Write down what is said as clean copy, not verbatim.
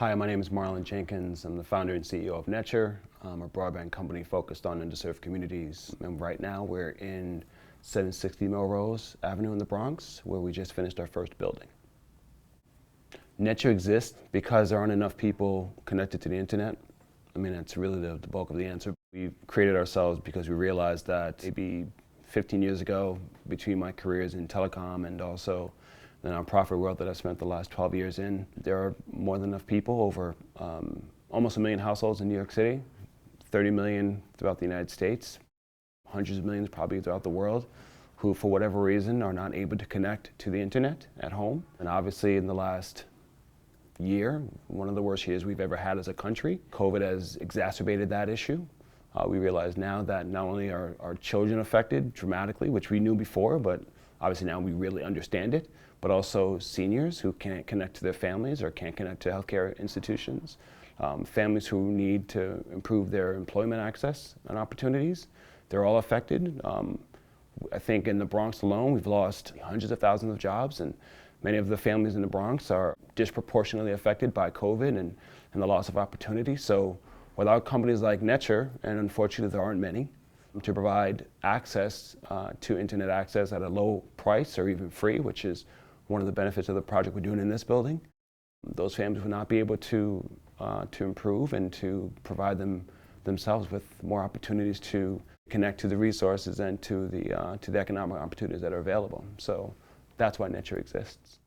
Hi, my name is Marlin Jenkins. I'm the founder and CEO of Neture. I'm a broadband company focused on underserved communities. And right now we're in 760 Melrose Avenue in the Bronx, where we just finished our first building. Neture exists because there aren't enough people connected to the internet. I mean, that's really the bulk of the answer. We created ourselves because we realized that maybe 15 years ago, between my careers in telecom and also the nonprofit world that I've spent the last 12 years in, there are more than enough people, over almost 1 million households in New York City, 30 million throughout the United States, hundreds of millions probably throughout the world, who for whatever reason are not able to connect to the internet at home. And obviously in the last year, one of the worst years we've ever had as a country, COVID has exacerbated that issue. We realize now that not only are our children affected dramatically, which we knew before, but obviously now we really understand it, but also seniors who can't connect to their families or can't connect to healthcare institutions, families who need to improve their employment access and opportunities. They're all affected. I think in the Bronx alone, we've lost hundreds of thousands of jobs, and many of the families in the Bronx are disproportionately affected by COVID and the loss of opportunity. So without companies like Neture, and unfortunately there aren't many, to provide access to internet access at a low price or even free, which is one of the benefits of the project we're doing in this building, those families would not be able to improve and to provide themselves with more opportunities to connect to the resources and to the economic opportunities that are available. So that's why Neture exists.